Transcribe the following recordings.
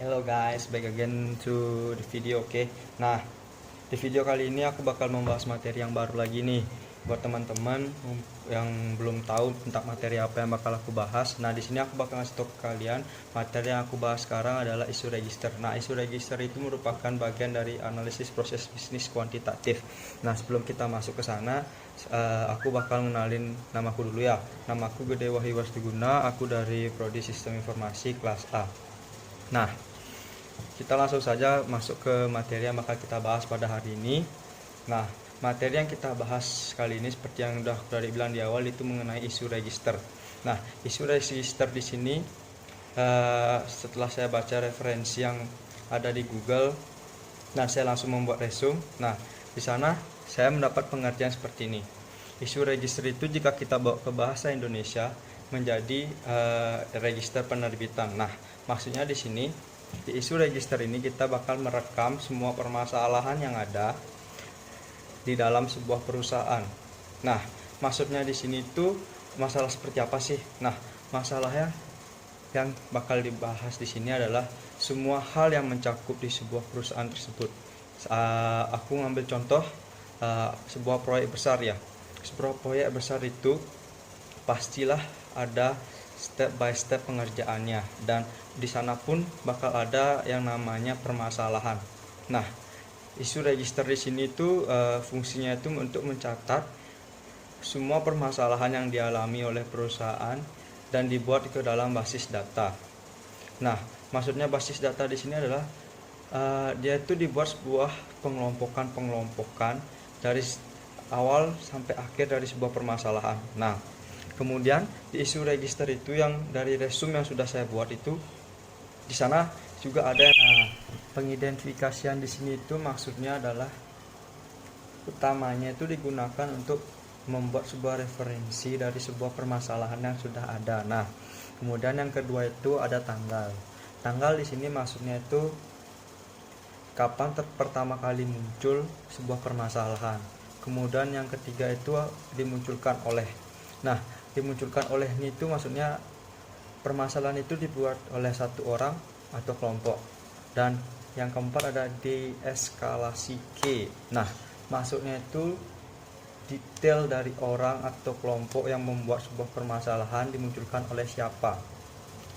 Hello guys, back again to the video, oke. Nah, di video kali ini aku bakal membahas materi yang baru lagi nih buat teman-teman yang belum tahu tentang materi apa yang bakal aku bahas. Nah, di sini aku bakal ngasih tahu ke kalian materi yang aku bahas sekarang adalah isu register. Nah, isu register itu merupakan bagian dari analisis proses bisnis kuantitatif. Nah, sebelum kita masuk ke sana, aku bakal ngenalin namaku dulu ya. Namaku Gede Wahyu Wastiguna, aku dari Prodi Sistem Informasi kelas A. Nah, kita langsung saja masuk ke materi yang bakal kita bahas pada hari ini. Nah, materi yang kita bahas kali ini seperti yang udah dari bilang di awal itu mengenai isu register. Nah, isu register di sini setelah saya baca referensi yang ada di Google, nah saya langsung membuat resume. Nah, di sana saya mendapat pengertian seperti ini. Isu register itu jika kita bawa ke bahasa Indonesia menjadi register penerbitan. Nah, maksudnya di sini di isu register ini kita bakal merekam semua permasalahan yang ada di dalam sebuah perusahaan. Nah, maksudnya di sini itu masalah seperti apa sih? Nah, masalahnya yang bakal dibahas di sini adalah semua hal yang mencakup di sebuah perusahaan tersebut. Aku ngambil contoh sebuah proyek besar ya. Sebuah proyek besar itu pastilah ada step by step pengerjaannya, dan di sana pun bakal ada yang namanya permasalahan. Nah, isu register di sini itu fungsinya itu untuk mencatat semua permasalahan yang dialami oleh perusahaan dan dibuat ke dalam basis data. Nah, maksudnya basis data di sini adalah dia itu dibuat sebuah pengelompokan dari awal sampai akhir dari sebuah permasalahan. Nah, kemudian di isu register itu yang dari resume yang sudah saya buat itu di sana juga ada pengidentifikasian di sini itu maksudnya adalah utamanya itu digunakan untuk membuat sebuah referensi dari sebuah permasalahan yang sudah ada. Nah, kemudian yang kedua itu ada tanggal. Tanggal di sini maksudnya itu kapan pertama kali muncul sebuah permasalahan. Kemudian yang ketiga itu dimunculkan oleh. Nah, dimunculkan oleh ini itu maksudnya permasalahan itu dibuat oleh satu orang atau kelompok. Dan yang keempat ada deeskalasi K. Nah, maksudnya itu detail dari orang atau kelompok yang membuat sebuah permasalahan dimunculkan oleh siapa.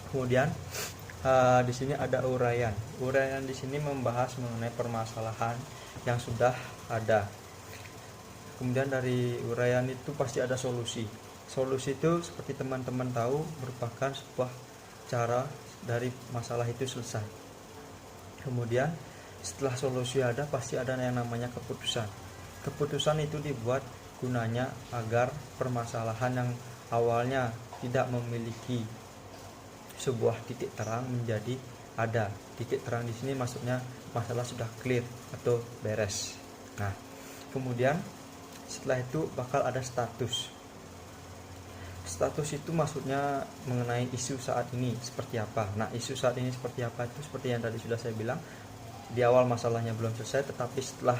Kemudian di sini ada uraian. Uraian di sini membahas mengenai permasalahan yang sudah ada. Kemudian dari uraian itu pasti ada solusi. Solusi itu seperti teman-teman tahu merupakan sebuah cara dari masalah itu selesai. Kemudian setelah solusi ada pasti ada yang namanya keputusan. Keputusan itu dibuat gunanya agar permasalahan yang awalnya tidak memiliki sebuah titik terang menjadi ada titik terang. Di sini maksudnya masalah sudah clear atau beres. Nah, kemudian setelah itu bakal ada status. Status itu maksudnya mengenai isu saat ini seperti apa. Nah, isu saat ini seperti apa itu seperti yang tadi sudah saya bilang. Di awal masalahnya belum selesai, tetapi setelah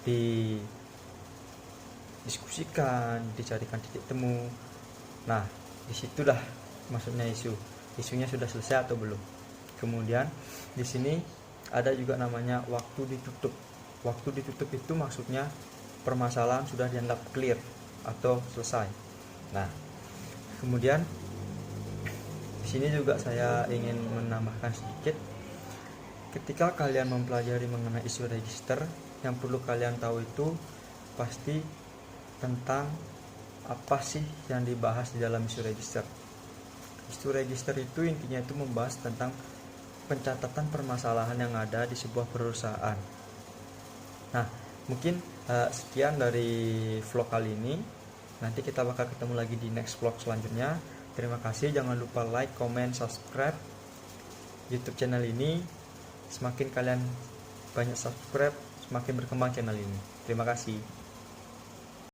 didiskusikan, dicarikan titik temu. Nah, disitulah maksudnya isu. Isunya sudah selesai atau belum. Kemudian di sini ada juga namanya waktu ditutup. Waktu ditutup itu maksudnya permasalahan sudah dianggap clear atau selesai. Nah, kemudian di sini juga saya ingin menambahkan sedikit. Ketika kalian mempelajari mengenai isu register, yang perlu kalian tahu itu pasti tentang apa sih yang dibahas di dalam isu register. Isu register itu intinya itu membahas tentang pencatatan permasalahan yang ada di sebuah perusahaan. Nah, mungkin sekian dari vlog kali ini. Nanti kita bakal ketemu lagi di next vlog selanjutnya. Terima kasih, jangan lupa like, comment, subscribe YouTube channel ini. Semakin kalian banyak subscribe, semakin berkembang channel ini. Terima kasih.